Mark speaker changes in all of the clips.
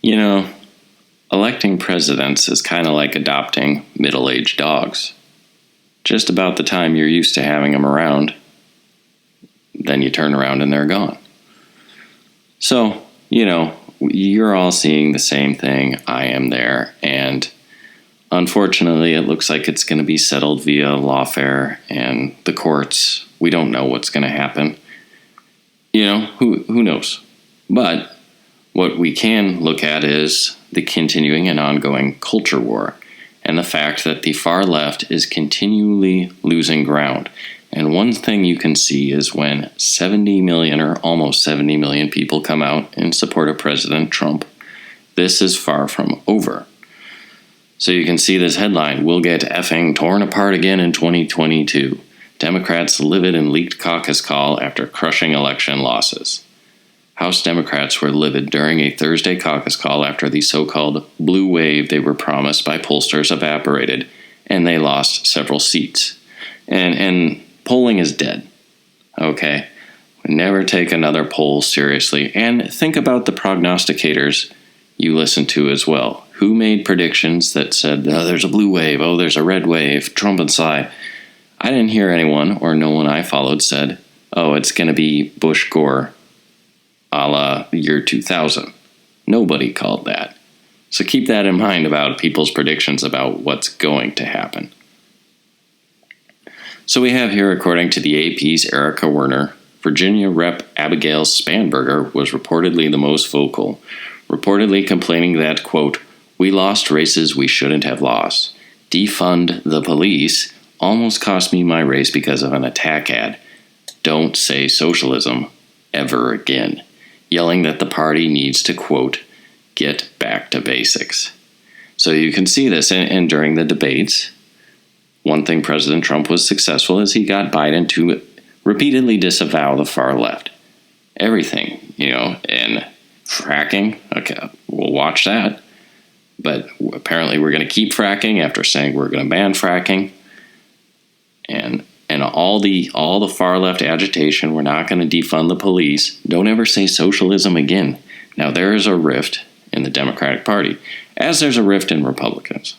Speaker 1: You know, electing presidents is kind of like adopting middle-aged dogs. Just about the time you're used to having them around, then you turn around and they're gone. So, you're all seeing the same thing. I am there. And unfortunately, it looks like it's going to be settled via lawfare and the courts. We don't know what's going to happen. Who knows? But what we can look at is the continuing and ongoing culture war and the fact that the far left is continually losing ground. And one thing you can see is when 70 million or almost 70 million people come out in support of President Trump, this is far from over. So you can see this headline, "We'll get effing torn apart again in 2022. Democrats livid in leaked caucus call after crushing election losses." House Democrats were livid during a Thursday caucus call after the so-called blue wave they were promised by pollsters evaporated, and they lost several seats. And polling is dead. Okay? Never take another poll seriously. And think about the prognosticators you listen to as well. Who made predictions that said, "Oh, there's a blue wave, oh, there's a red wave, Trump and Sly"? I didn't hear anyone, or no one I followed, said, "Oh, it's going to be Bush-Gore a la year 2000. Nobody called that. So keep that in mind about people's predictions about what's going to happen. So we have here, according to the AP's Erica Werner, Virginia Rep. Abigail Spanberger was reportedly the most vocal, reportedly complaining that, quote, "We lost races we shouldn't have lost. Defund the police almost cost me my race because of an attack ad. Don't say socialism ever again," yelling that the party needs to, quote, "get back to basics." So you can see this, and during the debates, one thing President Trump was successful is he got Biden to repeatedly disavow the far left. Everything, and fracking, okay, we'll watch that. But apparently we're going to keep fracking after saying we're going to ban fracking. And all the far left agitation, we're not going to defund the police. Don't ever say socialism again. Now there is a rift in the Democratic Party, as there's a rift in Republicans.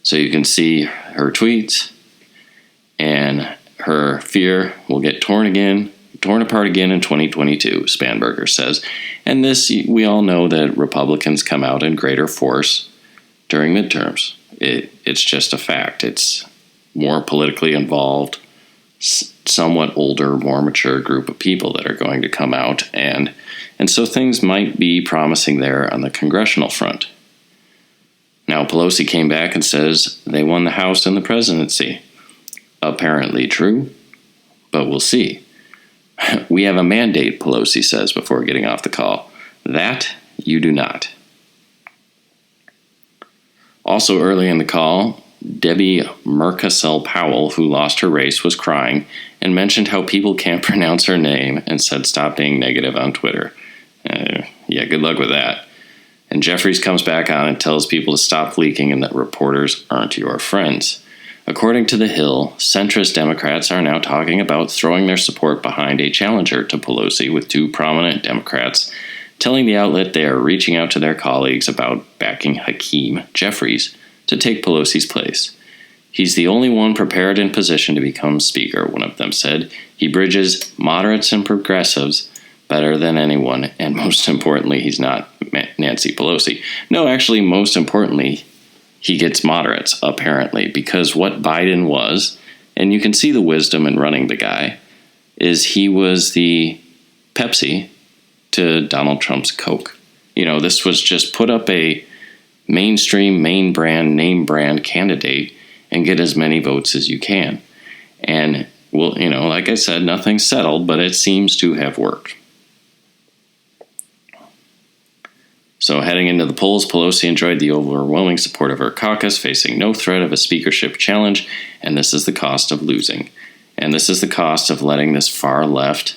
Speaker 1: So you can see her tweets and her fear will get torn apart again in 2022, Spanberger says. And this, we all know that Republicans come out in greater force during midterms. It's just a fact. It's more politically involved, somewhat older, more mature group of people that are going to come out. And so things might be promising there on the congressional front. Now, Pelosi came back and says they won the House and the presidency. Apparently true, but we'll see. "We have a mandate," Pelosi says before getting off the call. That you do not. Also early in the call, Debbie Murkacel-Powell, who lost her race, was crying and mentioned how people can't pronounce her name and said stop being negative on Twitter. Yeah, good luck with that. And Jeffries comes back on and tells people to stop leaking and that reporters aren't your friends. According to The Hill, centrist Democrats are now talking about throwing their support behind a challenger to Pelosi, with two prominent Democrats telling the outlet they are reaching out to their colleagues about backing Hakeem Jeffries to take Pelosi's place. "He's the only one prepared and positioned to become Speaker," one of them said. "He bridges moderates and progressives better than anyone, and most importantly, he's not Nancy Pelosi." No, actually, most importantly, he gets moderates, apparently, because what Biden was, and you can see the wisdom in running the guy, is he was the Pepsi to Donald Trump's Coke. This was just put up a mainstream, main brand, name brand candidate and get as many votes as you can. And, well, like I said, nothing's settled, but it seems to have worked. So heading into the polls, Pelosi enjoyed the overwhelming support of her caucus, facing no threat of a speakership challenge, and this is the cost of losing. And this is the cost of letting this far left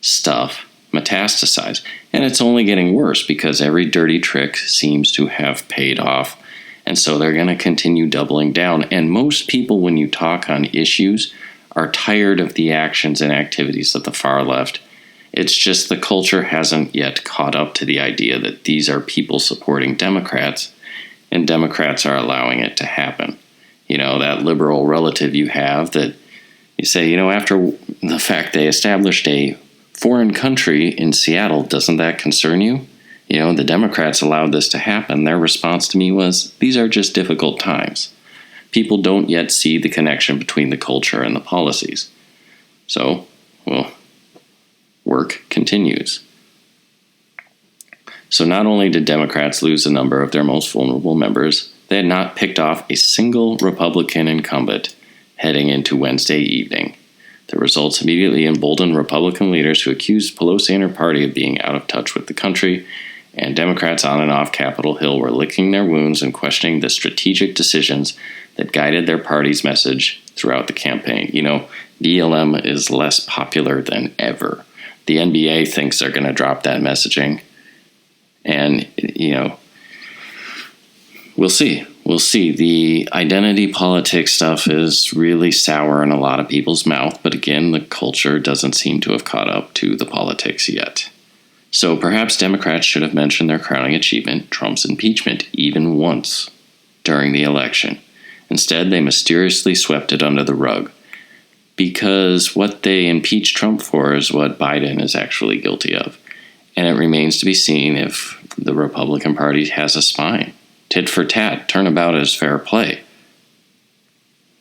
Speaker 1: stuff metastasize. And it's only getting worse because every dirty trick seems to have paid off. And so they're going to continue doubling down. And most people, when you talk on issues, are tired of the actions and activities of the far left. It's just the culture hasn't yet caught up to the idea that these are people supporting Democrats, and Democrats are allowing it to happen. That liberal relative you have that you say, after the fact they established a foreign country in Seattle, doesn't that concern you? The Democrats allowed this to happen. Their response to me was, these are just difficult times. People don't yet see the connection between the culture and the policies. So, work continues. So not only did Democrats lose a number of their most vulnerable members, they had not picked off a single Republican incumbent heading into Wednesday evening. The results immediately emboldened Republican leaders who accused Pelosi and her party of being out of touch with the country, and Democrats on and off Capitol Hill were licking their wounds and questioning the strategic decisions that guided their party's message throughout the campaign. BLM is less popular than ever. The NBA thinks they're going to drop that messaging. And, we'll see. We'll see. The identity politics stuff is really sour in a lot of people's mouth. But again, the culture doesn't seem to have caught up to the politics yet. So perhaps Democrats should have mentioned their crowning achievement, Trump's impeachment, even once during the election. Instead, they mysteriously swept it under the rug. Because what they impeached Trump for is what Biden is actually guilty of. And it remains to be seen if the Republican Party has a spine. Tit for tat, turnabout is fair play.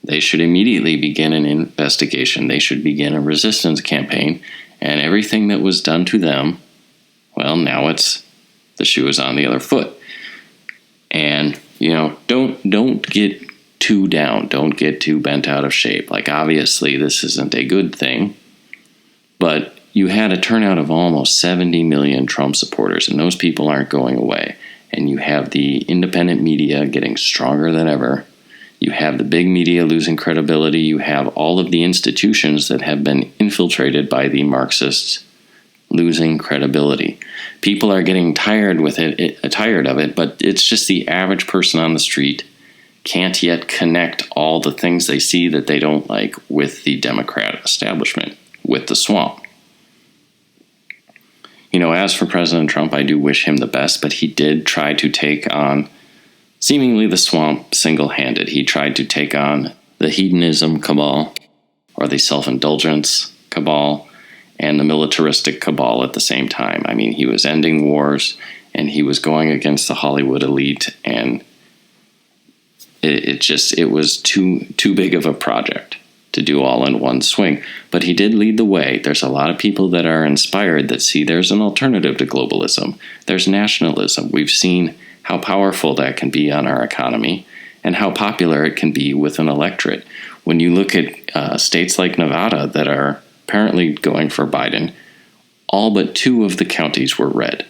Speaker 1: They should immediately begin an investigation. They should begin a resistance campaign. And everything that was done to them, now the shoe is on the other foot. And, don't get too down. Don't get too bent out of shape. Obviously, this isn't a good thing. But you had a turnout of almost 70 million Trump supporters, and those people aren't going away. And you have the independent media getting stronger than ever. You have the big media losing credibility. You have all of the institutions that have been infiltrated by the Marxists losing credibility. People are getting tired of it, but it's just the average person on the street can't yet connect all the things they see that they don't like with the Democrat establishment, with the swamp. As for President Trump, I do wish him the best, but he did try to take on seemingly the swamp single-handed. He tried to take on the hedonism cabal, or the self-indulgence cabal, and the militaristic cabal at the same time. He was ending wars, and he was going against the Hollywood elite, and it was too big of a project to do all in one swing. But he did lead the way. There's a lot of people that are inspired that see there's an alternative to globalism. There's nationalism. We've seen how powerful that can be on our economy and how popular it can be with an electorate. When you look at states like Nevada that are apparently going for Biden, all but 2 of the counties were red.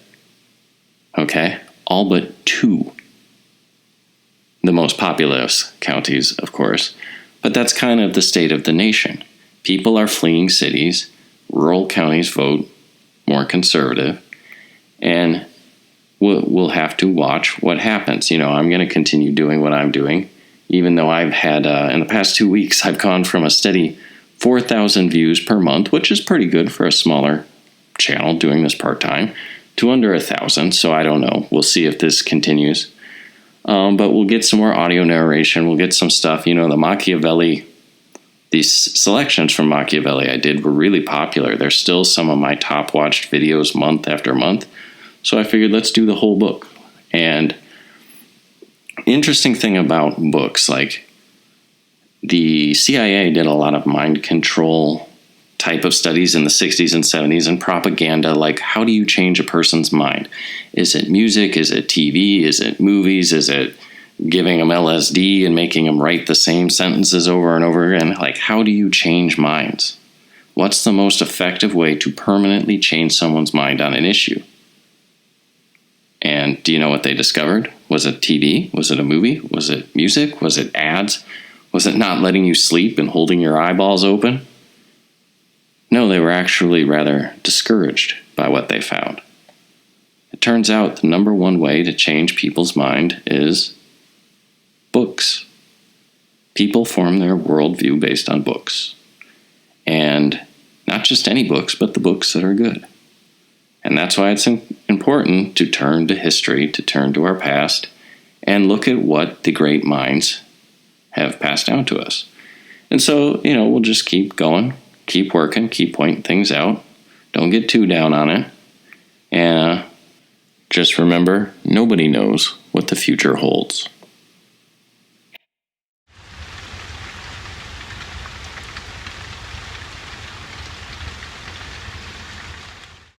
Speaker 1: Okay? All but 2. The most populous counties, of course. But that's kind of the state of the nation. People are fleeing cities. Rural counties vote more conservative. And we'll have to watch what happens. I'm going to continue doing what I'm doing, even though I've had, in the past 2 weeks, I've gone from a steady 4,000 views per month, which is pretty good for a smaller channel doing this part-time, to under 1,000. So I don't know. We'll see if this continues. But we'll get some more audio narration. We'll get some stuff. The Machiavelli, these selections from Machiavelli I did were really popular. They're still some of my top watched videos month after month. So I figured let's do the whole book. And interesting thing about books, the CIA did a lot of mind control type of studies in the 60s and 70s and propaganda, how do you change a person's mind? Is it music? Is it TV? Is it movies? Is it giving them LSD and making them write the same sentences over and over again? How do you change minds? What's the most effective way to permanently change someone's mind on an issue? And do you know what they discovered? Was it TV? Was it a movie? Was it music? Was it ads? Was it not letting you sleep and holding your eyeballs open? No, they were actually rather discouraged by what they found. It turns out the number one way to change people's mind is books. People form their worldview based on books. And not just any books, but the books that are good. And that's why it's important to turn to history, to turn to our past, and look at what the great minds have passed down to us. And so, we'll just keep going, keep working, keep pointing things out. Don't get too down on it. And just remember, nobody knows what the future holds.